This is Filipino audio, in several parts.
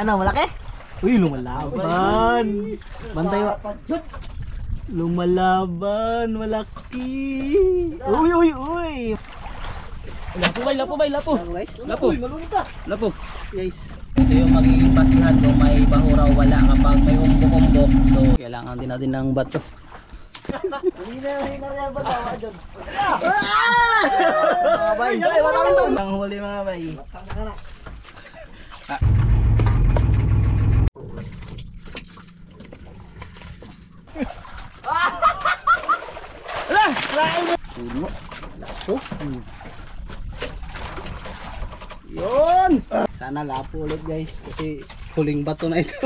Ano, malaki? Uy, lumalaban. Bantay wa. Lumalaban, malaki. Uy, uy, uy. Lapo bay, lapo bay, lapo. Lapo. Uy, malunta. Lapo. Guys. Ito yung magiging basihan kung may bahura o wala. Kapag may umbok-umbok, so kailangan din natin ng bato. Hindi na rin ba tawa dyan? Mga bay, wala kang doon. Ang huli mga bay. Puno. Lapo. Yun! Sana lapo ulit guys. Kasi huling bato na ito.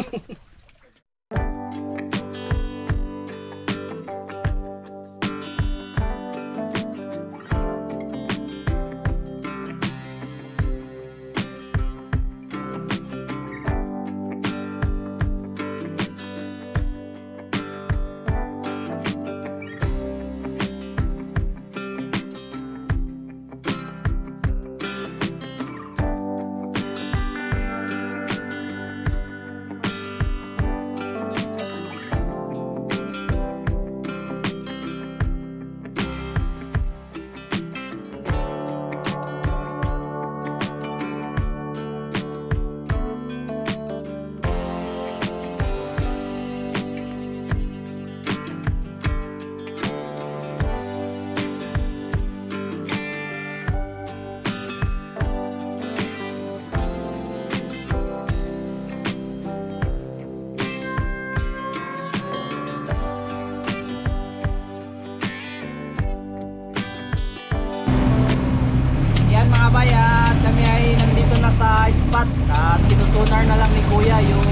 At kami ay nandito na sa spot at sinusunar na lang ni Kuya yung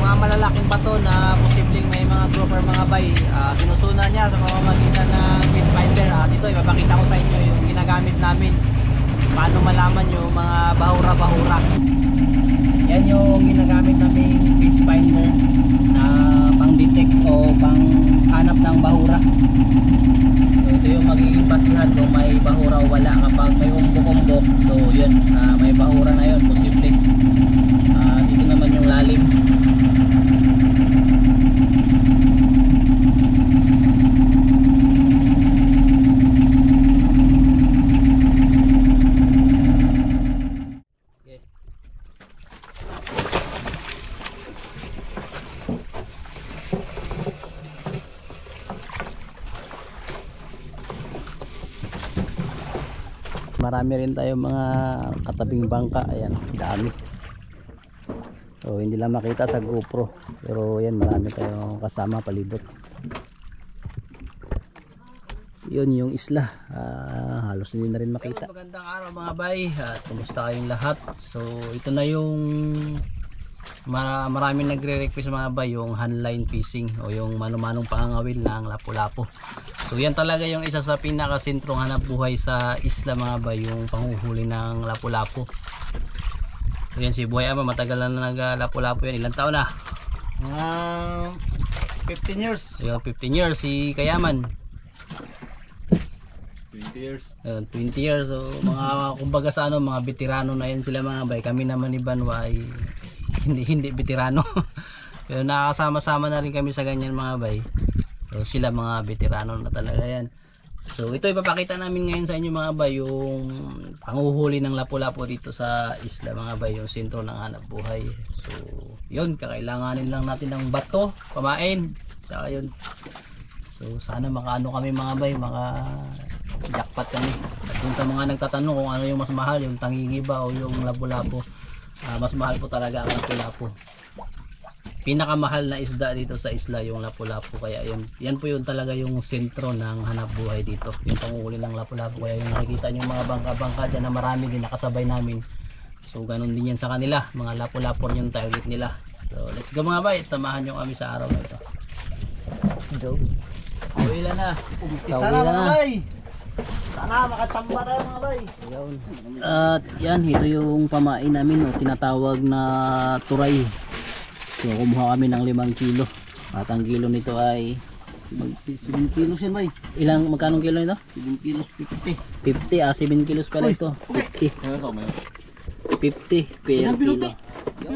mga malalaking bato na posibleng may mga grouper mga bay. Sinusunar niya sa pamamagitan ng fish finder at ito ipapakita ko sa inyo yung ginagamit namin paano malaman yung mga bahura-bahura. Yan yung ginagamit naming fish finder na pang detect o pang hanap ng bahura. So ito yung magiging basihan kung may bahura o wala. Kapag may umbok-umbok, so yun, may bahura na yun, posible. Dito naman yung lalim. Marami rin tayo mga katabing bangka. Ayan, dami. So hindi lang makita sa GoPro, pero yan, marami tayong kasama palibot. Yun yung isla, halos hindi na rin makita. Magandang araw mga bay, at kumusta kayong lahat? So ito na yung maraming nagre-request mga bay, yung handline fishing o yung mano-manong pangangawil ng lapu-lapu. So yan talaga yung isa sa pinakasentrong hanap buhay sa isla mga bay, yung panghuhuli ng lapu-lapu. So yan si Buhay Ama, matagal na nag-lapu-lapu yan. Ilang taon na? 15 years. Yung 15 years. Si Kayaman 20 years. 20 years. So mga kumbaga sa ano, mga veterano na yan sila mga bay. Kami naman ni Banwa ay hindi veterano. Pero nakakasama-sama na rin kami sa ganyan mga bay. So sila mga veterano na talaga yan. So ito ipapakita namin ngayon sa inyo mga bay, yung panghuhuli ng lapu-lapu dito sa isla mga bay, yung sentro ng hanap buhay. So yun, kakailanganin lang natin ng bato, pamain, saka yun. So sana makaano kami mga bay, maka jackpot kami. At dun sa mga nagtatanong kung ano yung mas mahal, yung tangingi ba o yung lapu-lapu, mas mahal po talaga ang lapu-lapu. Pinakamahal na isda dito sa isla yung lapu-lapu, kaya yan po yun talaga yung sentro ng hanap buhay dito, yung panguhuli ng lapu-lapu. Kaya yung nakikita nyo mga bangka-bangka dyan na marami din nakasabay namin, so ganun din yan sa kanila, mga lapu-lapu yung target nila. So let's go mga bay, samahan nyo kami sa araw na ito. Let's go. Uwila na. Isa na mga bay. Sana makatamba tayo mga bay. At yan, ito yung pamain namin, o tinatawag na turay. So kumuha kami ng 5 kilo. At ang kilo nito ay 7 kilos yan bay. ilang, magkanong kilo nito? 7 kilos 50. 50, 7 kilos pala ito. 50. 50 per kilo.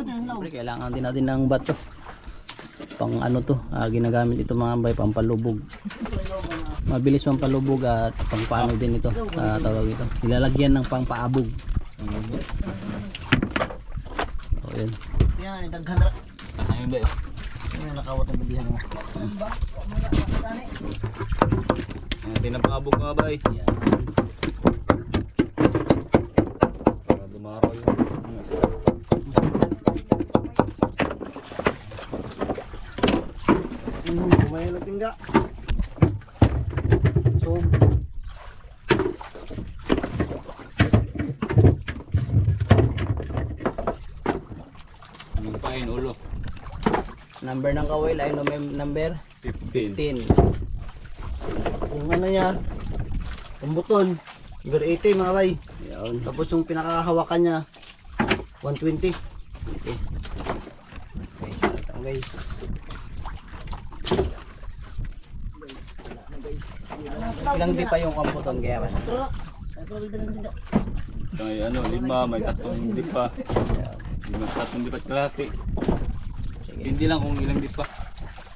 Siyempre, kailangan din natin ng bato. Pang ano to, ginagamit ito mga bay, pampalubog. Mabilis pampalubog at pang paano din ito, tawag ito. Nilalagyan ng pang paabog. O yan. Yan, daghan na. Ayun ba yun? Yan, nakawat ang bilihan mo. Ayan, tinapabog mga bay. Yan. Para dumaraw yung isa. Kumain natin nga. So, Anong pain ulo? Number ng kawil ay number 15. 10. yung ano niya, yung buton, number 80 mga bay. Yan. Tapos yung pinakahawakan niya, 120. Okay. Guys, ito guys. Ilang di pa yung kamputon kaya man? May ano, 5, may 3 di pa. May 3 di pa kalahati. Sige. Hindi lang kung ilang di pa.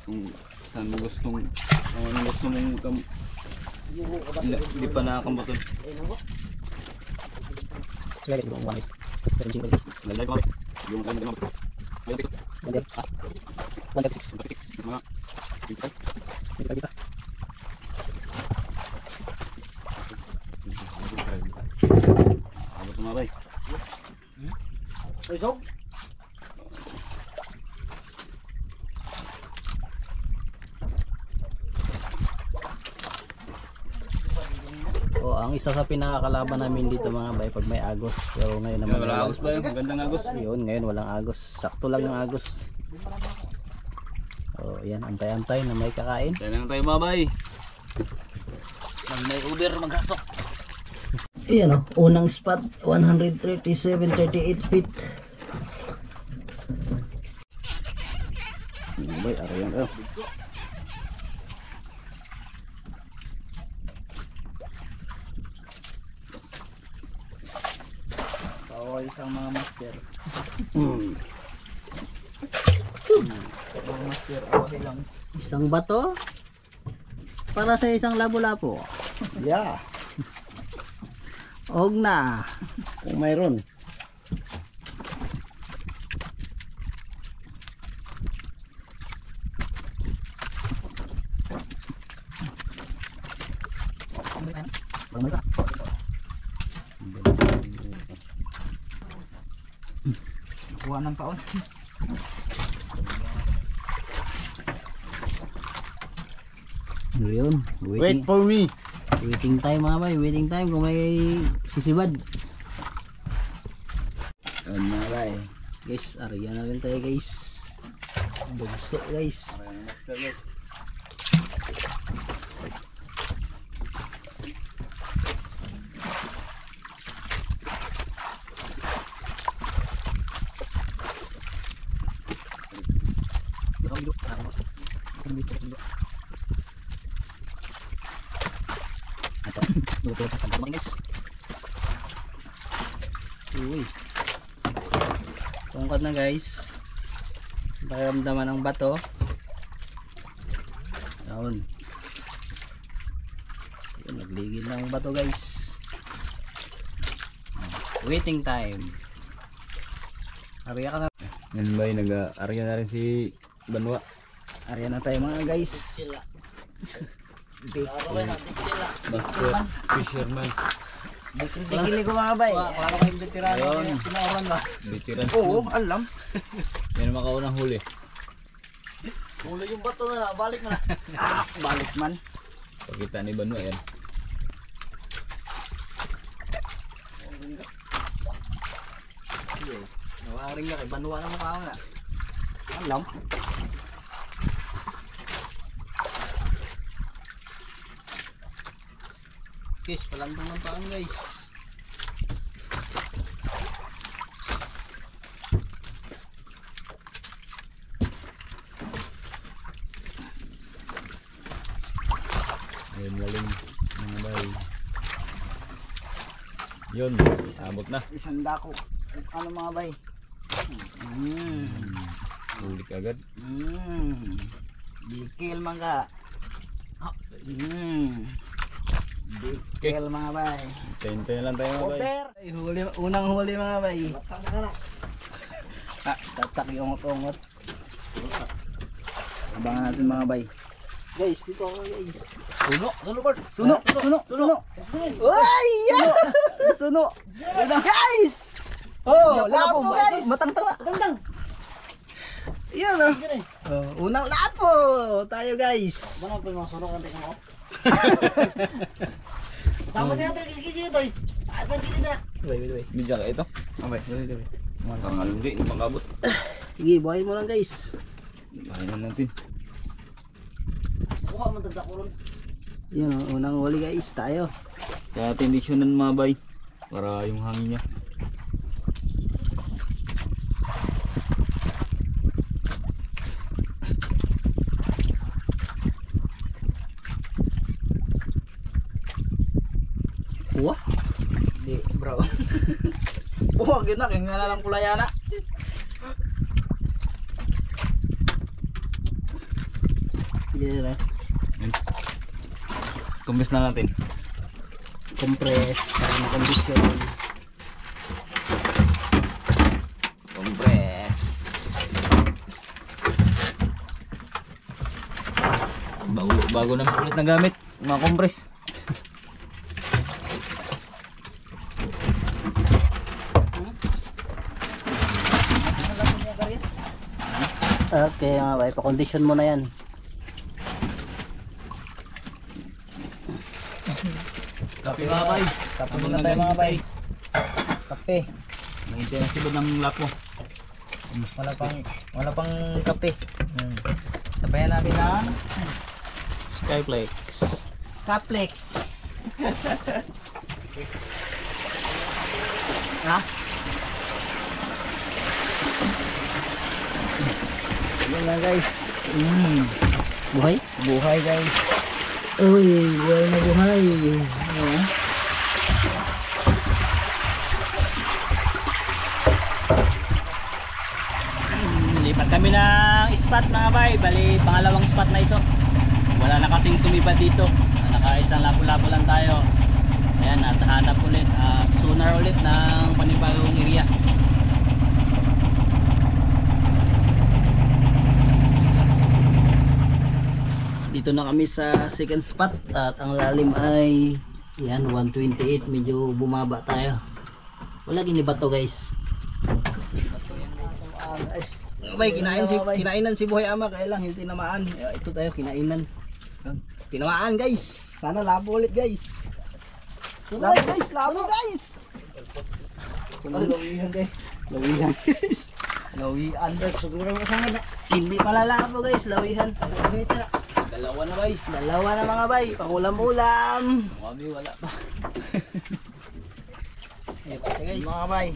Kung saan mo gustong, kung ano gusto mong di pa nakakambuton. Sige, ito yung 1. Lalagay ko kami. Yung kami naman. Lalagay ko. 136. 136. Mga 25. Abot mga bay. Isog? O, ang isa sa pinakakalaban namin dito mga bay pag may agos. Pero ngayon naman Wala agos ba yun? Magandang agos. Yun, ngayon walang agos. Sakto lang yung agos. O, yan, antay-antay na may kakain. Tayo na tayo mga bay. Pag may Uber, maghasok. Ayan o, unang spot, 137-38 feet. Bay, arayan tayo. Bawal isang mga master. Mga master, okay lang. Isang bato para sa isang labo-labo. Yeah, Og na. kung mayroon. Kuha ng paon. Yun, Wait for me. waiting time mga bay, waiting time kung may sisibad. Yun mga bay. Guys, ariyan na rin tayo guys. Bugso guys. Master guys. Uy. Tungkad na guys. Pakiramdaman ng bato. Yun. Yun, nagligid ng bato guys. Waiting time. Ariya ka na. Yan bay, nag-arya na rin si Banwa. Ariya na tayo mga guys. Master Fisherman. Dikili ko mga bay. Para kayong veterano Ayun. yung pinaoran ba? Veteran. Oo, alam. Yan ang makaunang huli. Ulo yung bato na, balik mo na. Balik man. Pakita ni Banwa yan. Nawaring na kay Banwa na mukha nga. Alam. Guys, palandong ng paan guys. Ayun, galing mga bay. Yun, sabot na. Isang dako. Ano mga bay? Huli ka agad. Bikil mga. Bikil mga bay. Hintay na lang tayo mga bay. Ay, unang huli mga bay. Tatak yung ungot-ungot. Abangan natin mga bay. Guys, dito ako guys. Suno. Uy! Suno. Guys! Oh, lapo guys. Matang-tang. Yan oh. Unang lapo tayo guys. Mana pa yung suno kanti mo? Sama niya tayo kisi ito. Ay, pagkili na. Wait. Medyo ka ito. Okay. Makakalunggi, makabot. Sige, buhayin mo lang guys. Bahayan natin. Kuha man tagda ko ron. Yan oh, unang huli guys tayo. Kaya tindisyonan mga bay. Para yung hangin niya. Wah. Di, bro. Wah, gina kaya nga lang pulayana. Gila. Kumbis na natin. Compress para makondisyon. Compress. Bago naman ulit na gamit. Mga compress. Okay, mga bay, pa-condition mo na yan. Kape mga bay. Kape muna tayo mga bay. Kape. Nahintay na sila ng lapo. Wala pang kape. Sabayan natin ng Skyflex. Caplex. Ha? Yan lang guys. Buhay? Buhay guys. Uy, buhay na buhay. Lipat kami ng spot mga bay. Bali, pangalawang spot na ito. Wala na kasing sumipad dito. Nakaisang lapo-lapo lang tayo. Ayan, at hanap ulit. Sooner ulit ng panibagong area. Dito na kami sa second spot at ang lalim ay yan 128, medyo bumaba tayo. Wala giniba to guys. Bay, kinainan si Buhay Ama kaya lang hindi tinamaan. Ito tayo kinainan. Tinamaan guys. Sana labo ulit guys. Labo guys, labo guys. Lawihan guys. Lawihan guys. Lawihan guys. Siguro masama na. Hindi pala labo guys, lawihan. Dalawa na guys. Dalawa na mga bay, pangulam-ulam. Kami wala pa. Guys, Mga bay,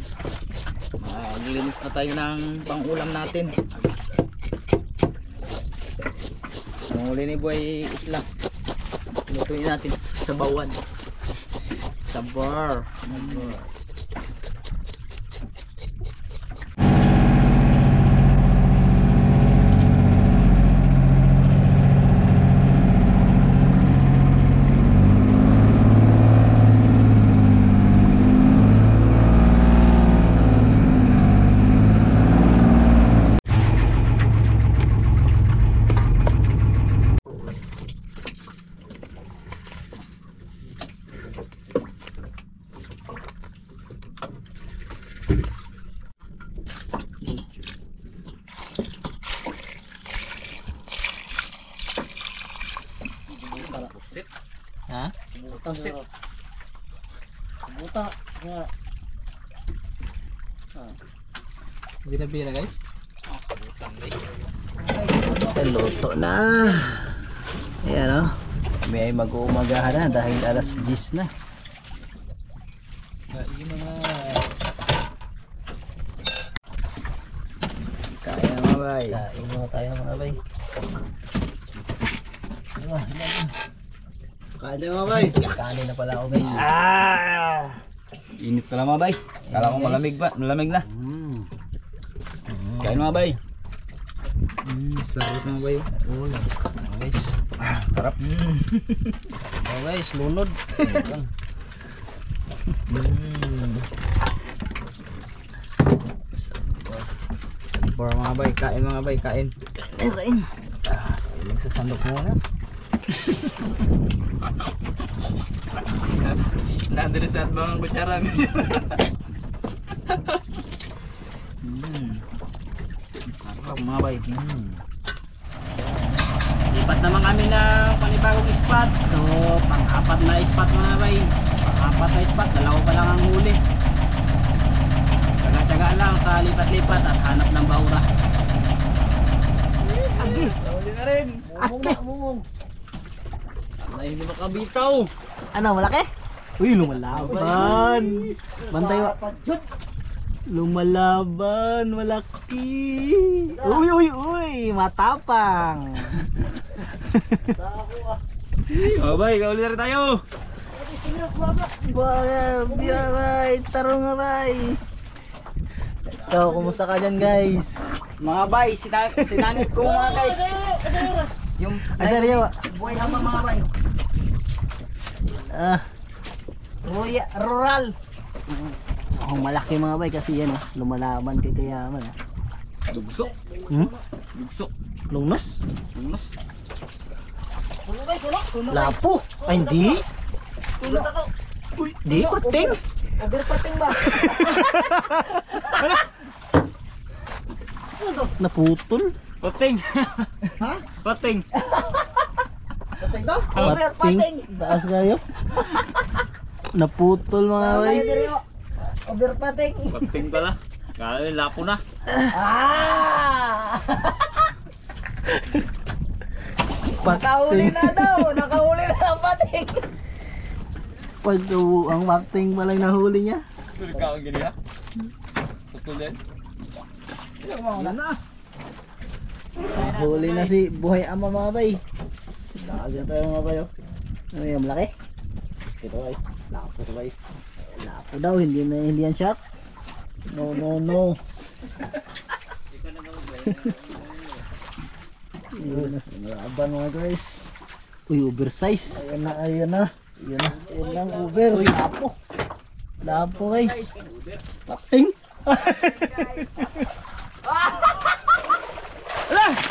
maglinis na tayo ng pangulam natin. Ang huli ni Boy Isla, lutuin natin sa bawan, sa bar. Ha? Buta. Bira-bira guys. luto na. Ayan o. Kami ay mag-uumagahan na dahil alas 10 na. Kaya mga bay. Kain mo tayo mga bay. Kain na mga bay. Kain na pala ako guys. Init pala mga bay. Kala ko malamig ba? Malamig na. Kain mga bay. Sarap mga bay. Oh, guys. Sarap. Oh, guys, lunod. Sabor mga bay. Kain mga bay. Kain. Kain. Magsasandok muna. Nandresat bang ang kutsara? Sarap mga bay. Lipat naman kami ng panibagong spot. So, pang-apat na spot mga bay. Pang-apat na spot, dalawa pa lang ang huli. Tsaga-tsaga lang sa lipat-lipat at hanap ng baura. Agi. Huli na rin. Mumong. Ay, hindi makabitaw. Ano, malaki? Uy, lumalaban. Bantay wa. Lumalaban, malaki. Uy, matapang. Bay, huli na rin tayo. Bira bay, tarong nga bay. Ikaw, kumusta ka dyan guys? Mga bay, sinanip ko mga guys. Yung seryo. Buhay hama mga bay. Rural. Oh, malaki mga bay kasi yan lumalaban kay kayaman Dugsok. Dugsok. Lungnos? Lungnos. Lapo? Ay hindi. Sulot ako. Uy, di pating. Overpating ba? Naputol. Pating. Ha? Pating. Pating to? Pating. Taas kayo. Naputol mga bay. Overpating. Pating pala. Kaya lapo na. Nakahuli na daw. Nakahuli na ang pating. Pag ang pating pala yung nahuli niya. Tuloy ka ang gini ha? Tutulin. Yan na. Huli na si Buhay Ama mga bay. Lagyan tayo mga bay. Ano yung malaki? Ito bay. Lapo ito bay. Lapo daw. Hindi yan shot. No. Yun na. Malaban mga guys. Uy, oversize. Ayan na. Yan lang over. Uy, lapo. Lapo guys. Pating.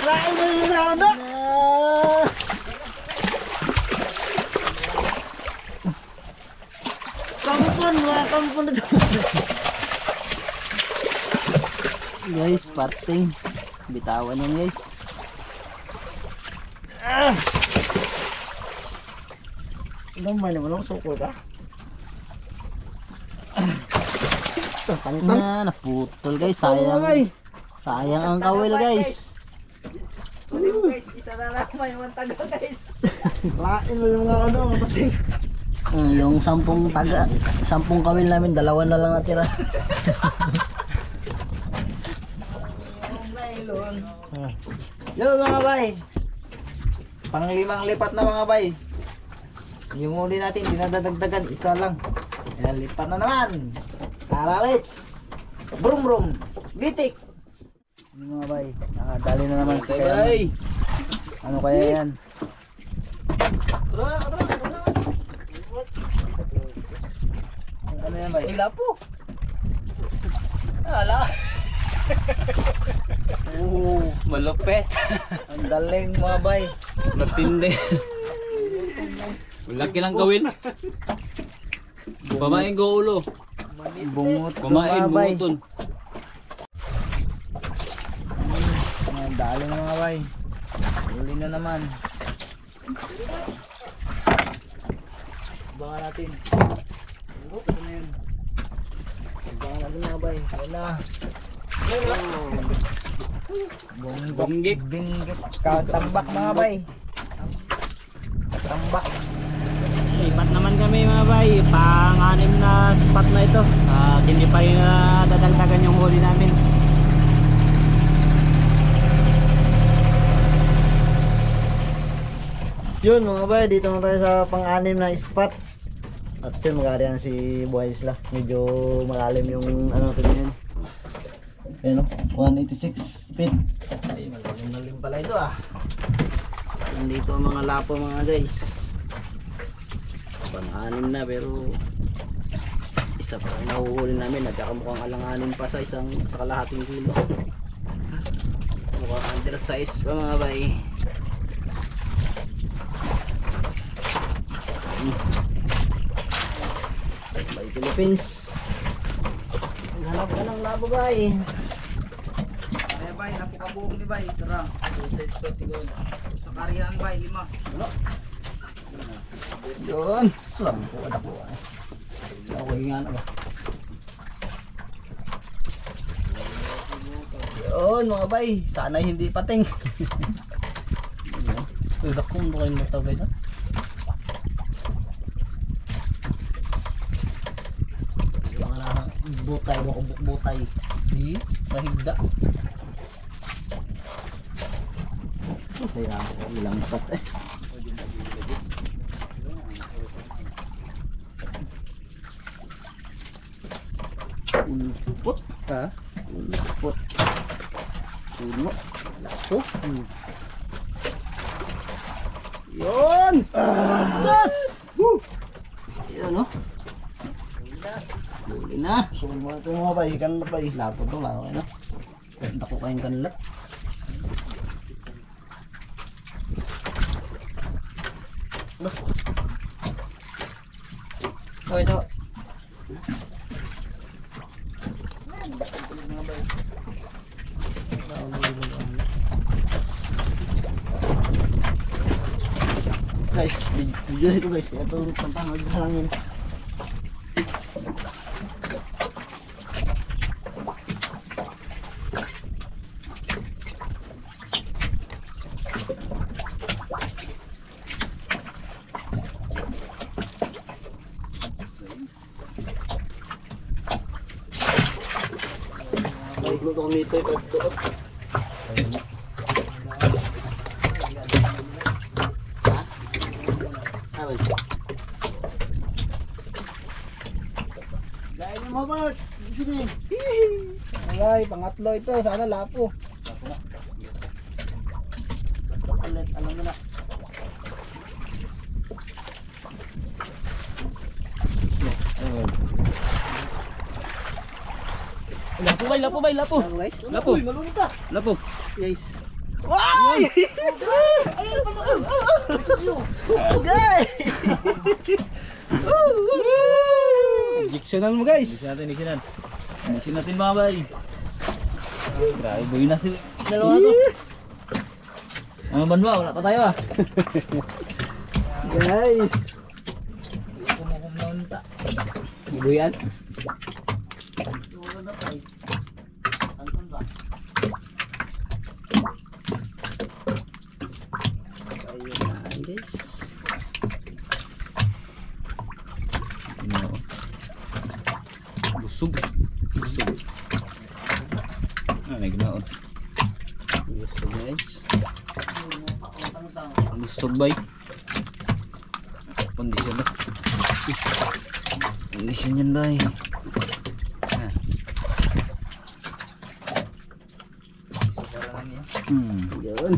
Lain na yun na ano? Kampun na guys, pating. Bitawan yan guys. Ilang ba naman ang suko ka? Naputol guys, sayang ang kawil guys. Isa na lang may taga guys. Lain mo yung mga ano, pating. Yung 10 kawil namin, 2 na lang natira. Yo mga bay. Pang-5 lipat na mga bay. Yung huli natin, dinadagdagan, isa lang. Ayan, lipat na naman. Alalits. Brum. Bitik. Yung mga bay, nakadali na naman si Kaya. Ano kaya yan? Ano yan bay? Wala po. Ala. Malupet. Ang galing mga bay. Matindi. Laki lang gawin. Pamain ko ulo. Bungot. Kumain, bunguton. Ang dali na mga bay. Uli na naman. Abangan natin. Ito na yun. Abangan natin mga bay. Yan na. Bunggik. Tambak mga bay. Tambak. Lipat naman kami mga bay. Pang-6 na spot na ito. Hindi pa rin dadagdagan yung huli namin. Yun mga bay, dito na tayo sa pang-6 na spot. At yun, magkari na si Buhay Isla. Medyo malalim yung ano natin yun. Ayan o, 186 feet. Ay, malalim pala ito ah. Nandito ang mga lapo mga guys. Pang-anim na pero isa pa lang nahuhuli namin. Nagkakamukhang alanganin pa sa kalahating kilo. Mukhang undersize pa mga bay. Bay Philippines. Hanap ka ng labo bay. Ay bay, napukabog ni bay. Tara. Sa karihan bay, 5. Ano? Yun. Sulang ko ada ko. Ako nga na ba? Yun mga bay, sana hindi pating. Uy, bakong bukain mo ito guys ha? Butay, butay. Di, mahigda. Kaya ako ilang pat eh. Ulpot. Ha? Ulpot. Puno. Lapo. Yun! Sus! Yun no? Huli na. Sulong mo ito mga bay, ikan na bay. Lapo to, laro kayo na. Ganda ko kayong kanlat. Oh, ito. Guys, video ito guys, kaya ito pantangag na lang yun. Baik mo itong mito yung pagtuot. Lain mo ba? Sini. Ay, pangatlo ito, sana lapo. Alam mo na. Lapo bay, lapo. Ano guys? Lapo. Uy, malunod ka. Lapo. Guys. Ay! Ay, guys! Dictionan mo guys. Dictionan. Dictionan natin mga bay. Grabe, buhay na sila. Dalawa na to. Ang banwa, wala pa tayo ah. Guys! Kumukum na unta. Ibuyan. Ayun guys. Busog. Busog. May ginaon. Busog guys. Busog bay. Kondisyon na. Kondisyon yan bay. Yun.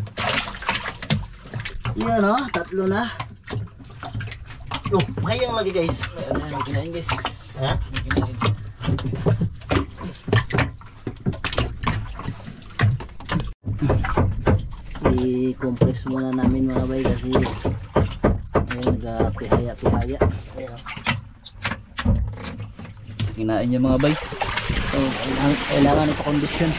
Yan o, tatlo na. Oh, mayang lagi guys. May kinain guys. Ha? May kinain. I-compress muna namin mga bay kasi ayun, nagpihaya-pihaya. Ayun. Kinain niya mga bay. So, kailangan ito kondisyon.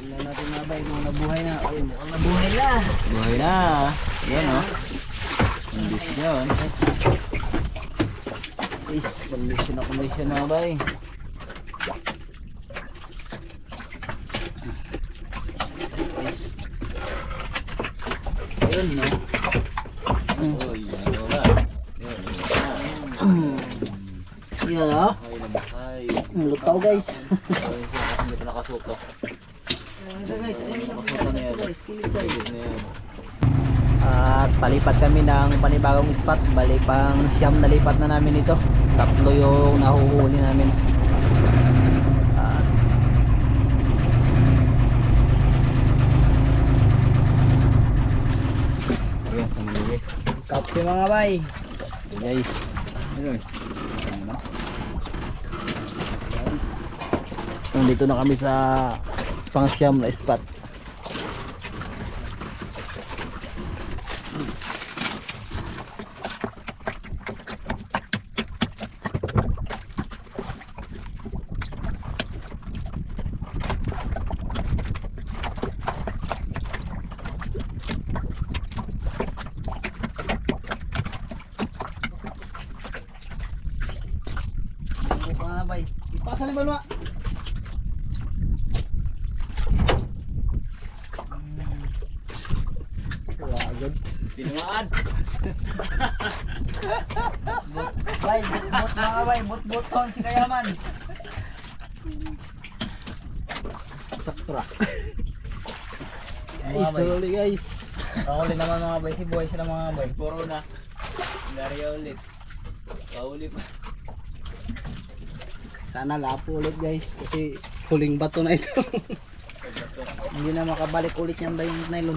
Tingnan natin mga bay kung nabuhay na. Ay, mukhang nabuhay na. Buhay na. Yan o. Kondisyon. Kondisyon na kondisyon mga bay. Ayun no. Oh, yan wala. Yan o. Ay, nabuhay. Lutaw guys. nakasuto. Guys, Nakasuto na yan. kilid guys. Kilid na yan. At palipat kami ng panibagong spot. Bali pang siyam na lipat na namin ito. 3 yung nahuhuli namin. At Ayun, sa mga guys. Kape mga bay. okay, guys. Ayun. Nandito na kami sa pang siyam na spot. Mga bay. Ipasa ni Balwa. Agad. Pinumaan. Bay, but mga bay, but si Kayaman. Saktra. Mga bay. Sorry guys. Pakuli naman mga bay, si buhay sila mga bay. Puro na. Darya ulit. Kauli pa. Sana lapo ulit guys kasi huling bato na ito. Hindi na makabalik ulit yan ba yung nylon.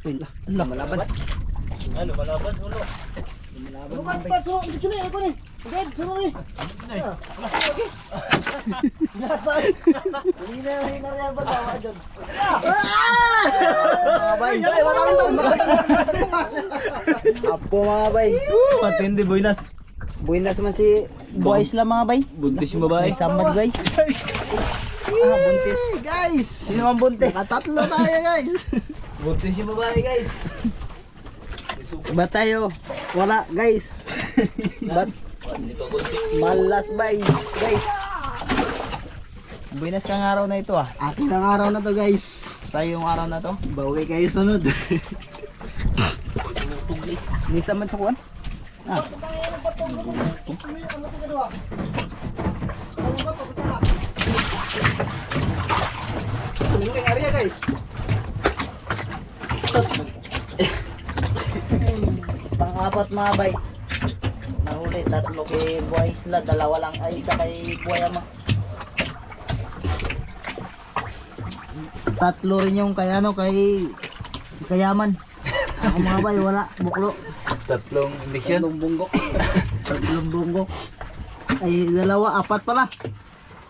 Wait lang. Malaban. Ano, malaban ulo. Ano ba? Paso, dito na ako ni. Okay, suno ni. Nasaan? Hindi na rin ba tawa dyan? Mga bay, apo mga bay. Patindi buinas. Buinas man si boys lang mga bay. Buntis yung babae. May samad bay. Buntis. Guys. Sino man buntis? Nakatatlo tayo guys. Buntis yung babae guys. Ba tayo? Wala guys. Bat Dito buntis. malas bay guys. Buinas kang araw na ito ah. Akin ang araw na to guys. Sa'yo yung araw na to. Bawi kayo sunod. Nisa man sa kuwan? Ah. Sumingking area guys. Pang-apat mga bay. Nahuli, 3 kay buhay sila, 2 lang ay isa kay buhay ama. 3 rin yung kay ano, kay Kayaman. Ako mga bay, wala, buklo. Tatlong mission. 3 bunggok. 3 bunggok. Ay 2, 4 pala.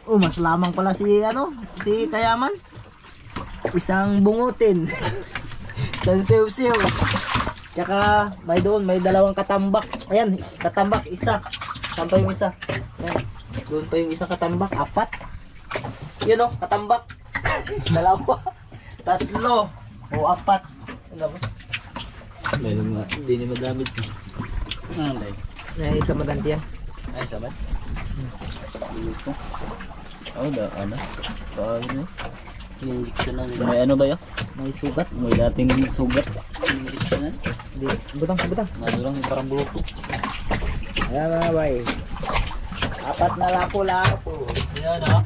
Oh, mas lamang pala si ano, si Kayaman. Isang bungutin. Isang siw-siw. Tsaka may doon, may 2 katambak. Ayan, katambak isa. Saan pa yung isa? Ayan. Doon pa yung isa katambak, 4. Yun o, katambak. 2, 3, o 4. Ano ba? Meron nga. Hindi ni madamit siya. Alay. May isa maganti yan. Ay, sabat. Dito. Oh, da, ano? Paano na? May ano ba yun? May sugat. May dating sugat. Injection na. Hindi. Butang, butang. Ano lang yung parang buluto. Ayan mga bay. 4 na lapo-lapo. Yan ah.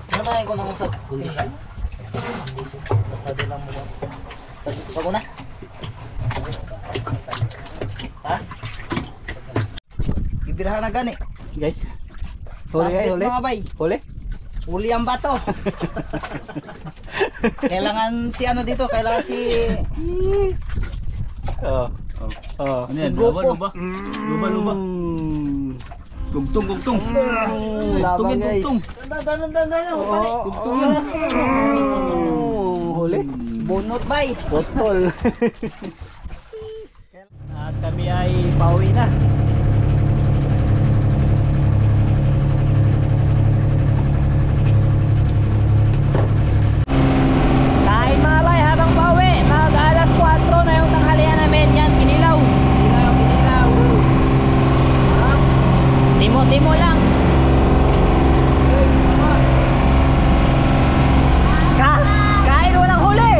Ano ba yung kunang usap? Kondisyon. Basta din lang mo. Pag una. Ha? Ibirahan na gani. Guys. Huli kayo, huli. Mga bay. Huli. Huli ang bato. Kailangan si ano dito, kailangan si Oh. Oh. Ano yan? Sigo po. Luba, luba. Luba, luba. Gugtong, gugtong. Laban Gugtong, guys. gugtong. Gugtong. Huli. Bunot bay. Botol. At kami ay pauwi na. Kain mga bay habang pauwi. Mag alas 4 na yung tanghalian namin. Yan, kinilaw. Timo-timo lang. Kain walang huli.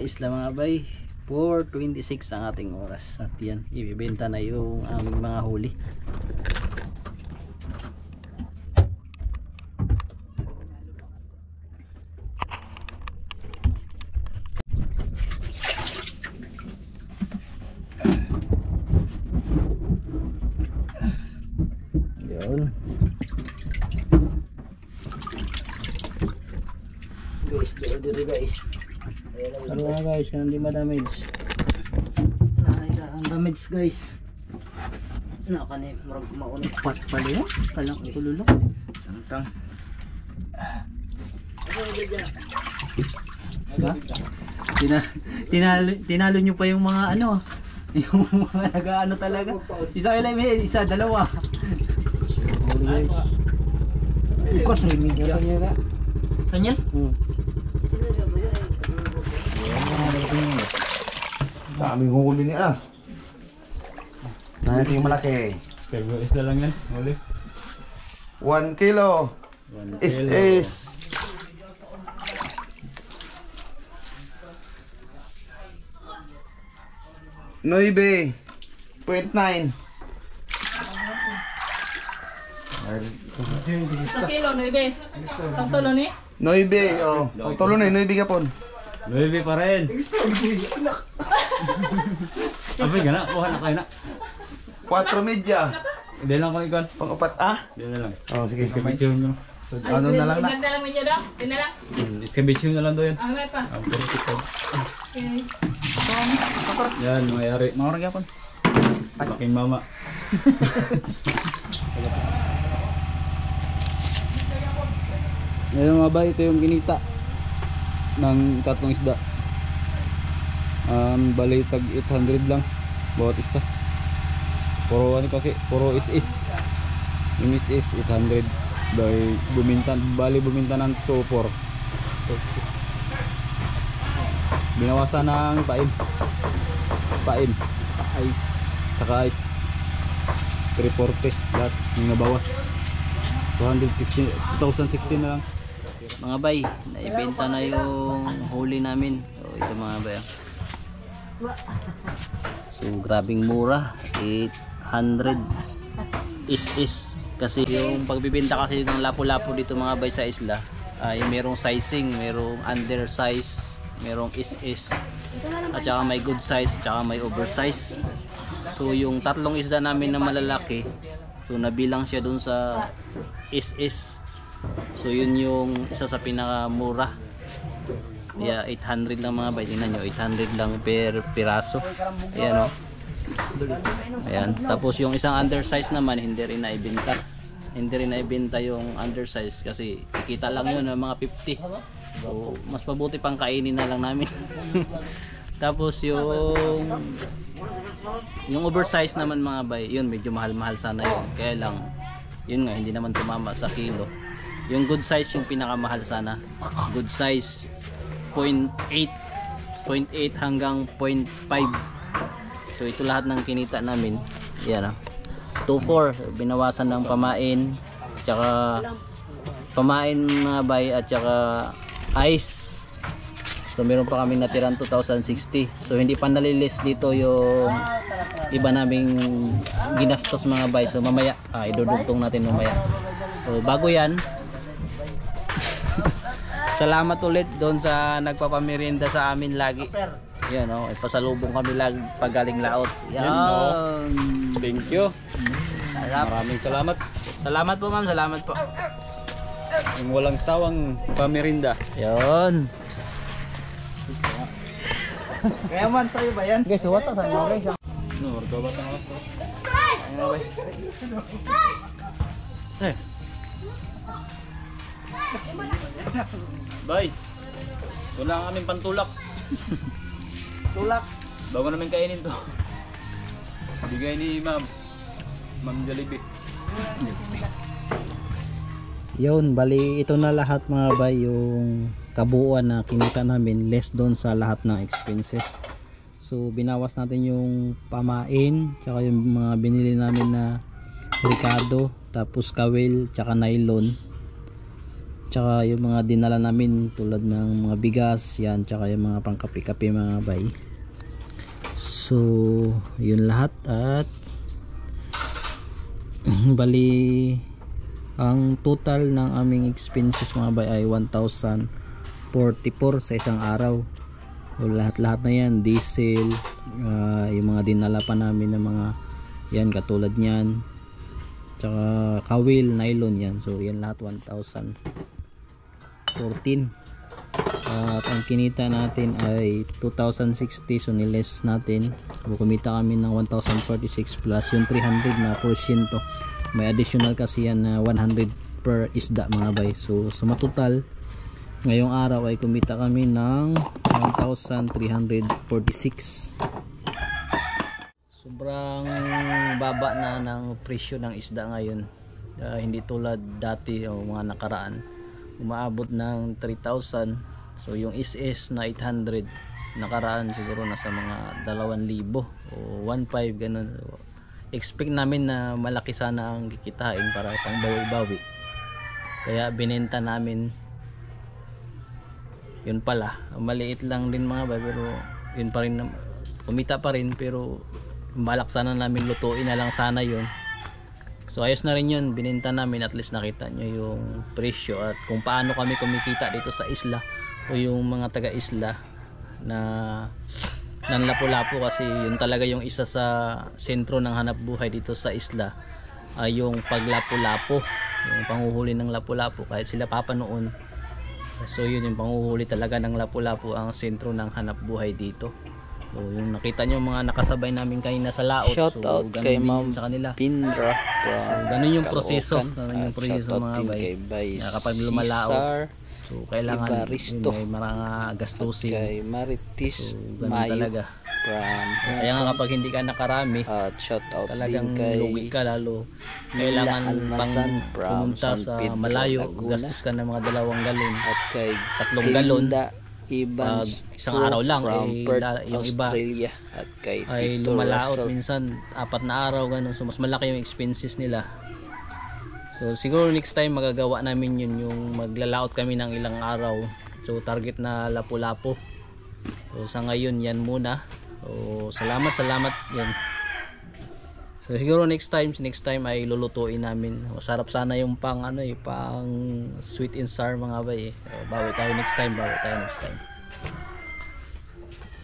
isla mga bay. 4:26 ang ating oras. At yan, ibibenta na yung aming mga huli. Yun. Guys, dito guys. Ano nga guys, hindi ma-damage. Nakita ang damage guys. Nakanin, murag maunang pat pala yun. Kalang ikulo lang. Tantang. Tinalo nyo pa yung mga ano. Yung mga nag-ano talaga. Isa kailan may isa, dalawa. Ikot rin media. Sanya? Daming huli niya. Nah, yung malaki. Pero isla lang yan, huli. 1 kilo. Is 9.9. Sa kilo, 9. Ang tulo ni? 9, oh. Ang tulo na, 9 kapon. 9 pa rin. Abay ka na, kuha na kayo na. 4 media. Hindi lang kung ikon. Pang-upat, ah? Hindi na lang. Oh, sige. Iskabitsyon nyo. So, ano na lang na? Ganda lang medyo daw. Hindi na lang. Iskabitsyon na lang doon. Ah, may pa. Ang 45. Okay. Yan, mayari. Maurang yapon. Aking mama. Ngayon mga ba, ito yung kinita ng tatlong isda. Bali tag 800 lang bawat isa. Puro ano kasi, puro is. Yung is 800. Bali buminta ng 2.4. Binawasan ng pain. Ice. Saka ice. 340 lahat yung nabawas. 2016 na lang. Mga bay, naibenta na yung huli namin. So ito mga bay. So grabing mura, 800 is kasi yung pagbibenta kasi ng lapu-lapu dito mga bay sa isla ay merong sizing, merong undersize, merong is at saka may good size, at saka may oversize. So yung tatlong isda namin na malalaki, so nabilang siya dun sa is. So yun yung isa sa pinakamura. Yeah, 800 lang mga bay. Tingnan nyo, 800 lang per piraso. Ayan o. Ayan. Tapos yung isang undersize naman, hindi rin naibenta. Hindi rin naibenta yung undersize kasi kita lang yun ng mga 50. So mas mabuti pang kainin na lang namin. Tapos yung oversize naman mga bay, yun medyo mahal-mahal sana yun. Kaya lang, yun nga, hindi naman tumama sa kilo. Yung good size yung pinakamahal sana. Good size 0.8 hanggang 0.5. So ito lahat ng kinita namin. Yan 2.4 binawasan ng pamain, tsaka pamain mga bay at tsaka ice. So meron pa kaming natirang 2,060. So hindi pa nalilist dito yung iba naming ginastos mga bay. So mamaya idudugtong natin mamaya. So bago yan, salamat ulit doon sa nagpapamerienda sa amin lagi. Yan ipasalubong kami lagi pag galing laot. Yan. Thank you. Sarap. Maraming salamat. Salamat po ma'am, salamat po. Yung walang sawang pamerinda. Yon. Kaya man sa'yo ba yan? Guys, wata sa mga guys. No, ordo ba tang bro? Bay. Wala ang aming pantulak. Tulak. Bago namin kainin to. Bigay ni Ma'am Jollibee. Yun, bali ito na lahat mga bay, yung kabuuan na kinita namin less doon sa lahat ng expenses. So binawas natin yung pamain, tsaka yung mga binili namin na Ricardo, tapos kawil, tsaka nylon. Tsaka yung mga dinala namin tulad ng mga bigas yan, tsaka yung mga pangkapi-kapi mga bay. So yun lahat, at bali ang total ng aming expenses mga bay ay 1,044 sa isang araw. So, lahat-lahat na yan, diesel, yung mga dinala pa namin ng mga yan katulad nyan, tsaka kawil, nylon yan. So yan lahat 1,014. At ang kinita natin ay 2,060. So niles natin, kumita kami ng 1,046 plus yung 300 na porsyento. May additional kasi yan na 100 per isda mga bay. So sumatotal ngayong araw ay kumita kami ng 1,346. Sobrang baba na ng presyo ng isda ngayon, hindi tulad dati o mga nakaraan umaabot ng 3,000. So yung is na 800, nakaraan siguro nasa mga 2,000 o 1,500 ganun. Expect namin na malaki sana ang kikitain para pang bawi-bawi, kaya binenta namin. Yun pala, maliit lang din mga bay, pero yun pa rin, kumita pa rin, pero balak sana namin lutuin na lang sana yun. So ayos na rin yun, binenta namin. At least nakita nyo yung presyo at kung paano kami kumikita dito sa isla, o yung mga taga isla na ng Lapu-Lapu, kasi yun talaga yung isa sa sentro ng hanap buhay dito sa isla, ay yung paglapu-lapu, yung panguhuli ng lapu-lapu. Kahit sila papa noon, so yun yung panguhuli talaga ng lapu-lapu ang sentro ng hanap buhay dito. So yung nakita nyo mga nakasabay namin kanina sa laot, Shout so out ganun kay din Ma'am sa kanila. Pindra So, from ganun yung proseso, Caloocan. ganun yung At proseso shoutout mga din bay. kay Bay Kaya kapag lumalaot, Cesar, so kailangan Ibaristo, may mga gastusin. kay Maritis So ganun Mayo talaga. from Kaya nga kapag hindi ka nakarami, at shoutout din talagang kay lugi ka lalo. Kailangan pang Almasan from pumunta San sa Pedro, malayo, Laguna. gastos ka ng mga 2 galon. at kay 3 galon. Glinda Pag Evans isang araw lang, from Perth, yung iba Australia, at kay ay Tito lumalaot Russell. minsan 4 na araw ganun. So mas malaki yung expenses nila. So siguro next time magagawa namin yun, yung maglalaot kami ng ilang araw. So target na Lapu-Lapu. So sa ngayon yan muna. So salamat yan. So siguro next time ay lulutuin namin. Masarap sana yung pang pang sweet and sour mga bay. So, bawi tayo next time.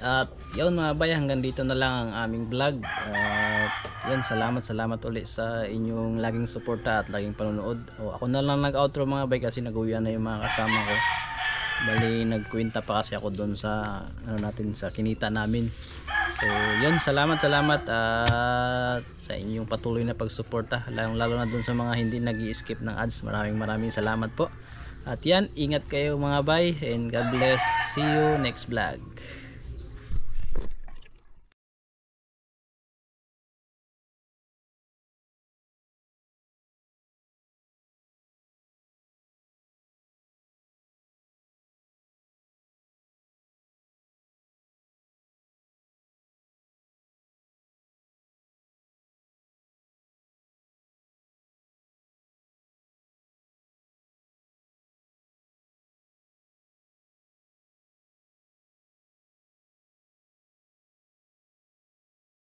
At yun mga bay, hanggang dito na lang ang aming vlog. At yan, salamat ulit sa inyong laging suporta at laging panonood. Ako na lang nag-outro mga bay kasi nag-uwian na yung mga kasama ko. Bali nagkwenta pa kasi ako doon sa sa kinita namin. So yun, salamat at sa inyong patuloy na pagsuporta, lalo na doon sa mga hindi nag-i-skip ng ads. Maraming salamat po. At yan, ingat kayo mga bay, and God bless. See you next vlog.